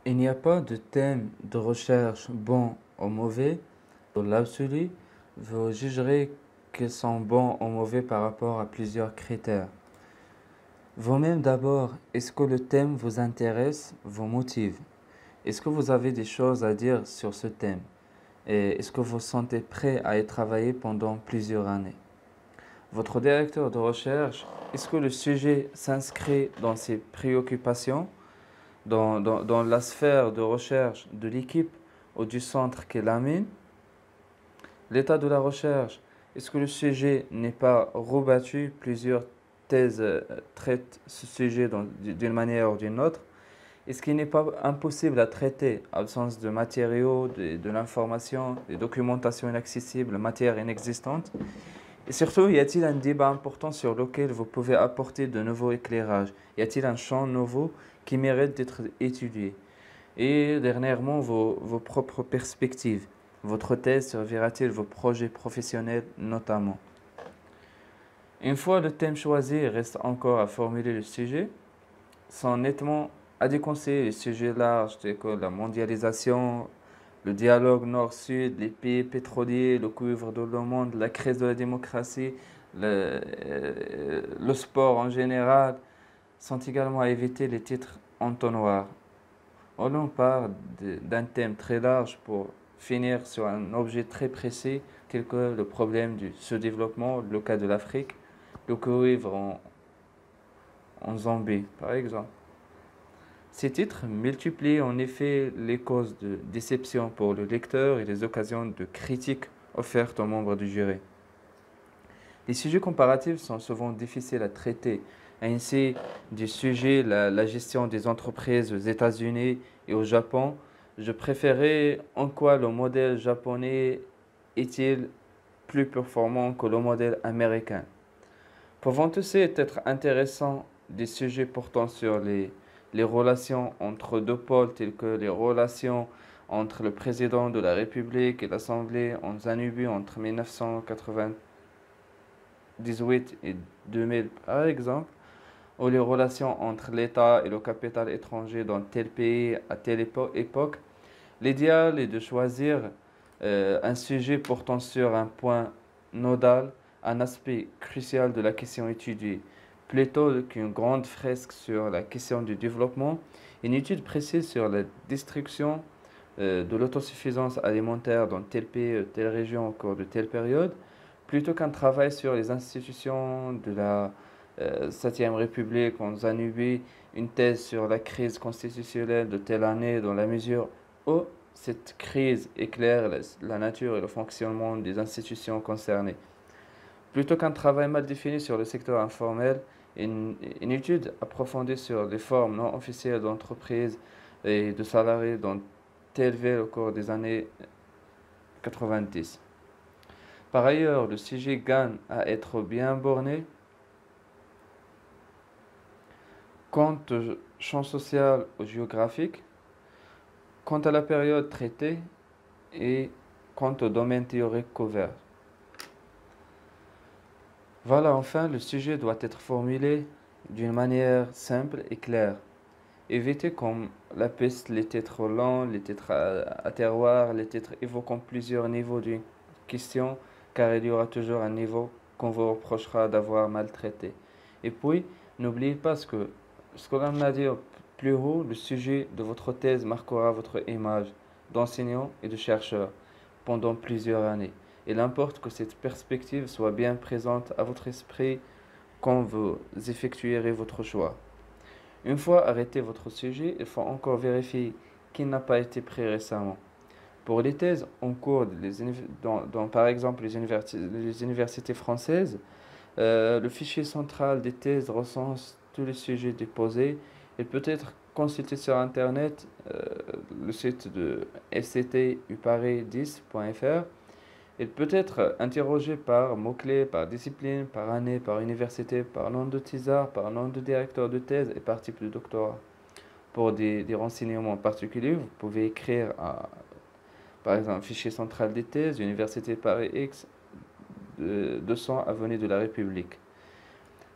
Il n'y a pas de thème de recherche bon ou mauvais. Dans l'absolu, vous jugerez qu'ils sont bons ou mauvais par rapport à plusieurs critères. Vous-même d'abord, est-ce que le thème vous intéresse, vous motive? Est-ce que vous avez des choses à dire sur ce thème? Et est-ce que vous vous sentez prêt à y travailler pendant plusieurs années? Votre directeur de recherche, est-ce que le sujet s'inscrit dans ses préoccupations, dans la sphère de recherche de l'équipe ou du centre qui l'amène? L'état de la recherche, est-ce que le sujet n'est pas rebattu? Plusieurs thèses traitent ce sujet d'une manière ou d'une autre. Est-ce qu'il n'est pas impossible à traiter, absence de matériaux, de l'information, des documentations inaccessibles, matière inexistante? Et surtout, y a-t-il un débat important sur lequel vous pouvez apporter de nouveaux éclairages? Y a-t-il un champ nouveau qui mérite d'être étudié? Et dernièrement, vos propres perspectives. Votre thèse servira-t-il vos projets professionnels notamment? Une fois le thème choisi, il reste encore à formuler le sujet. Sont nettement à déconseiller les sujets larges tels que la mondialisation, le dialogue nord-sud, les pays pétroliers, le cuivre de le monde, la crise de la démocratie, le sport en général, sont également à éviter les titres entonnoirs. On part d'un thème très large pour finir sur un objet très précis, tel que le problème du sous-développement, le cas de l'Afrique, le cuivre en Zambie, par exemple. Ces titres multiplient en effet les causes de déception pour le lecteur et les occasions de critique offertes aux membres du jury. Les sujets comparatifs sont souvent difficiles à traiter. Ainsi, du sujet la gestion des entreprises aux États-Unis et au Japon, je préférais en quoi le modèle japonais est-il plus performant que le modèle américain. Pouvant aussi être intéressant des sujets portant sur les relations entre deux pôles tels que les relations entre le président de la République et l'Assemblée en Zanubie entre 1998 et 2000 par exemple, ou les relations entre l'État et le capital étranger dans tel pays à telle époque. L'idéal est de choisir un sujet portant sur un point nodal, un aspect crucial de la question étudiée. Plutôt qu'une grande fresque sur la question du développement, une étude précise sur la destruction de l'autosuffisance alimentaire dans tel pays, telle région au cours de telle période, plutôt qu'un travail sur les institutions de la 7e République en Zanubie, une thèse sur la crise constitutionnelle de telle année dans la mesure où cette crise éclaire la nature et le fonctionnement des institutions concernées. Plutôt qu'un travail mal défini sur le secteur informel, une étude approfondie sur les formes non officielles d'entreprises et de salariés dans telle ville au cours des années 90. Par ailleurs, le sujet gagne à être bien borné quant au champ social ou géographique, quant à la période traitée et quant au domaine théorique couvert. Voilà, enfin, le sujet doit être formulé d'une manière simple et claire. Évitez comme la peste les titres longs, les titres à terroir, les titres évoquant plusieurs niveaux d'une question, car il y aura toujours un niveau qu'on vous reprochera d'avoir maltraité. Et puis, n'oubliez pas ce que l'on a dit plus haut, le sujet de votre thèse marquera votre image d'enseignant et de chercheur pendant plusieurs années. Il importe que cette perspective soit bien présente à votre esprit quand vous effectuerez votre choix. Une fois arrêté votre sujet, il faut encore vérifier qu'il n'a pas été pris récemment. Pour les thèses en cours dans, par exemple les universités françaises, le fichier central des thèses recense tous les sujets déposés. Il peut être consulté sur Internet, le site de fctuparis10.fr. Il peut être interrogé par mots-clés, par discipline, par année, par université, par nom de thésard, par nom de directeur de thèse et par type de doctorat. Pour des renseignements particuliers, vous pouvez écrire à, par exemple, fichier central des thèses, Université Paris X, 200 avenue de la République.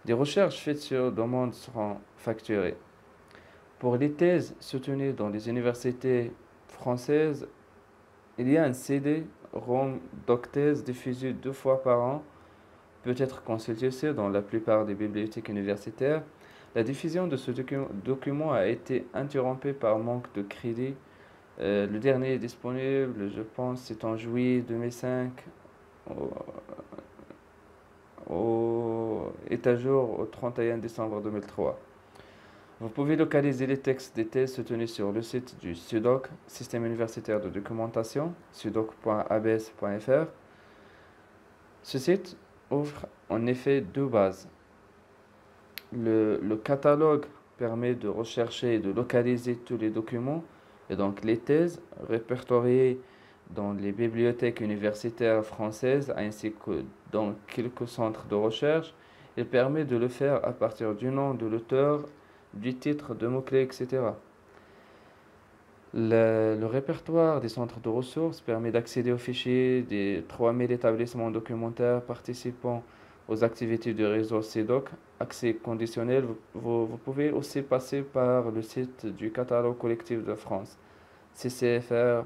Des recherches faites sur demande seront facturées. Pour les thèses soutenues dans les universités françaises, il y a un CD-ROM docthèse diffusé 2 fois par an, peut être consulté aussi dans la plupart des bibliothèques universitaires. La diffusion de ce document a été interrompue par manque de crédit. Le dernier est disponible, je pense, c'est en juillet 2005, est à jour au 31 décembre 2003. Vous pouvez localiser les textes des thèses soutenus sur le site du SUDOC, Système universitaire de documentation, sudoc.abs.fr. Ce site offre en effet 2 bases. Le catalogue permet de rechercher et de localiser tous les documents et donc les thèses répertoriées dans les bibliothèques universitaires françaises ainsi que dans quelques centres de recherche. Il permet de le faire à partir du nom de l'auteur, du titre, de mots-clés, etc. Le répertoire des centres de ressources permet d'accéder aux fichiers des 3000 établissements documentaires participant aux activités du réseau CEDOC. Accès conditionnel, vous pouvez aussi passer par le site du catalogue collectif de France, ccfr.bnf.fr.